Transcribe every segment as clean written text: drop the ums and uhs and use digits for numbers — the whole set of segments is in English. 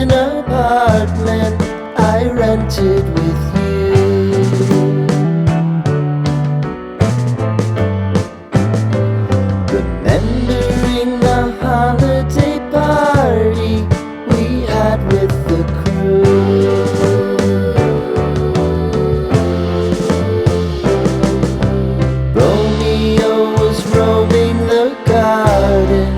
basement apartment I rented with you. Remembering the holiday party we had with the crew. Romeo was roaming the garden.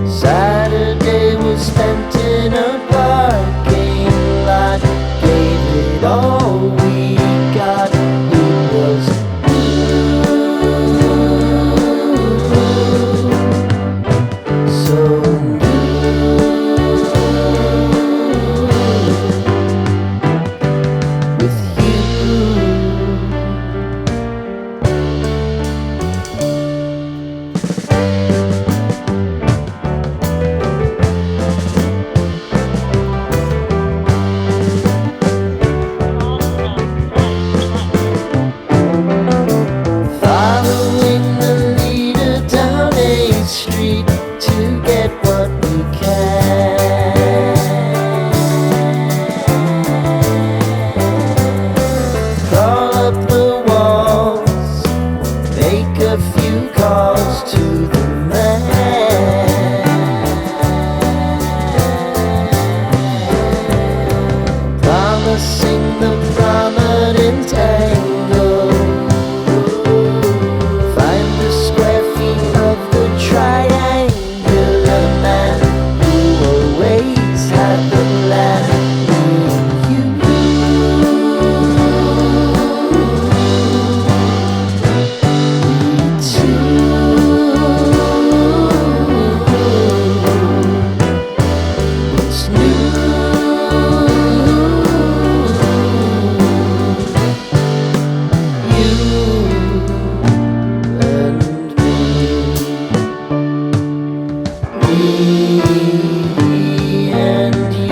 Saturday was spent in a parking lot. Gave it all we got. It was so with you. Following the leader down 8th Street to get what we can. Crawl up the walls, make a few calls to the man. Promising the prominent angle. Find the square feet of the triangular man who always had the plan. What's new? Me and you.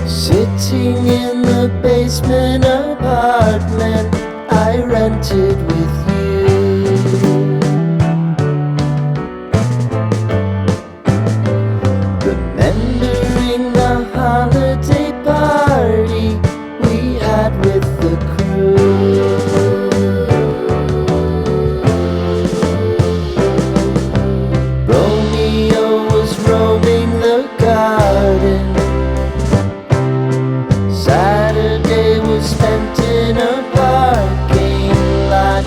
Sitting in the basement apartment I rented with you. Remembering the holiday party we had with the crew. Romeo was roaming the garden. Saturday was spent in a parking lot.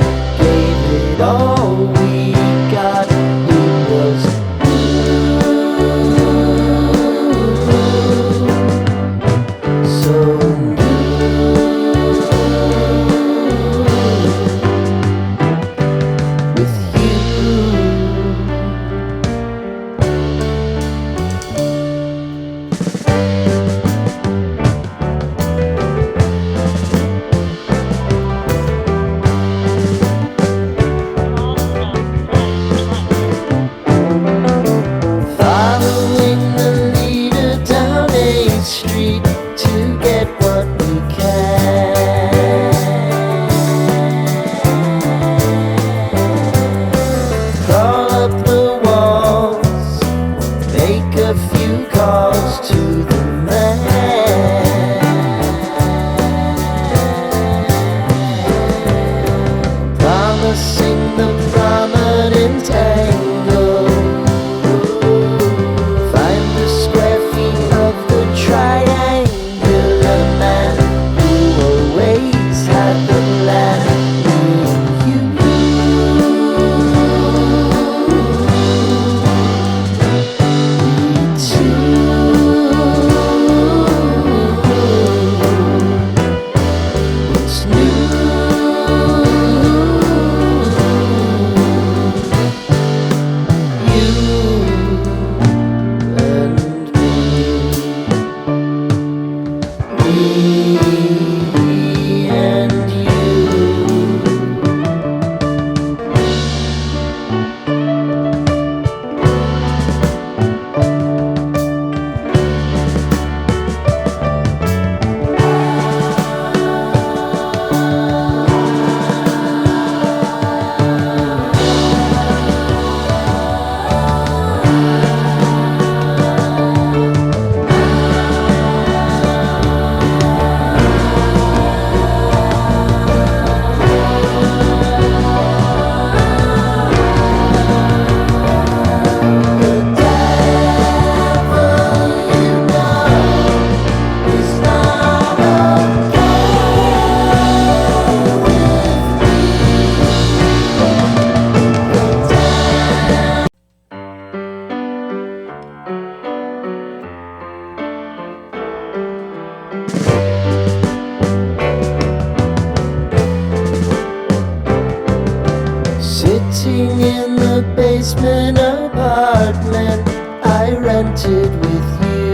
Sitting in the basement apartment I rented with you.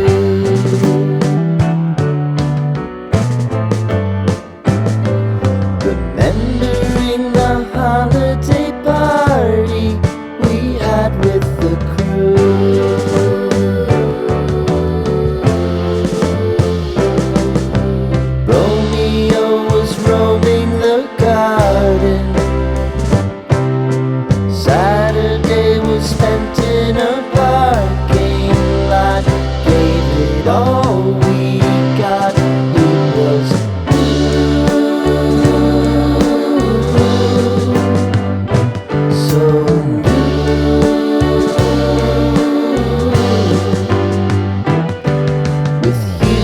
Remembering the holiday party we had with the crew. Romeo was roaming the garden. Saturday was spent in a parking lot. Gave it all we got. It was so with you.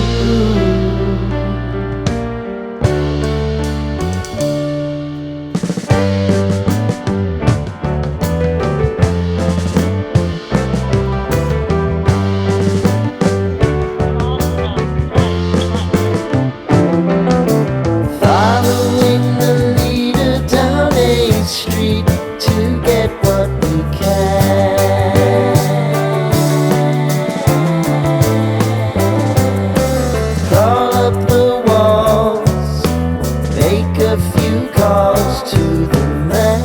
Following the leader down 8th Street to get what we can. Crawl up the walls, make a few calls to the man.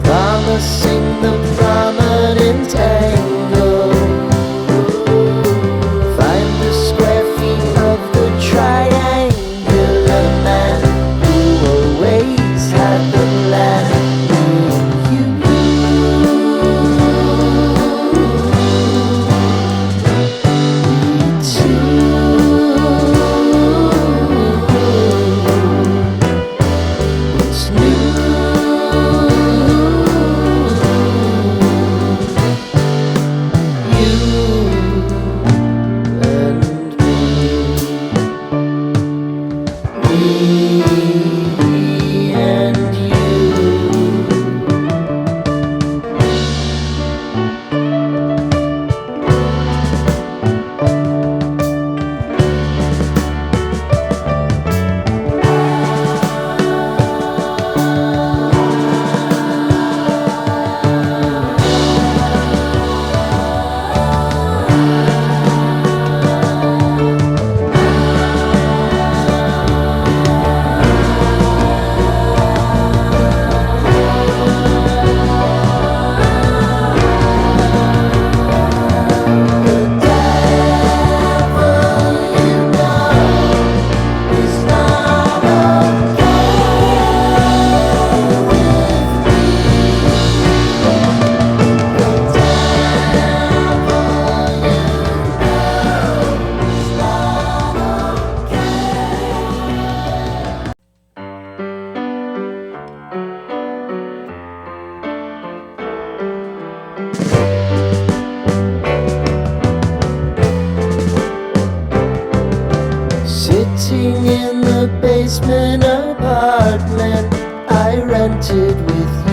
Promising the prominent angle. Find the square feet of the triangular man who always had the plan. What's new? Sitting in the basement apartment I rented with you.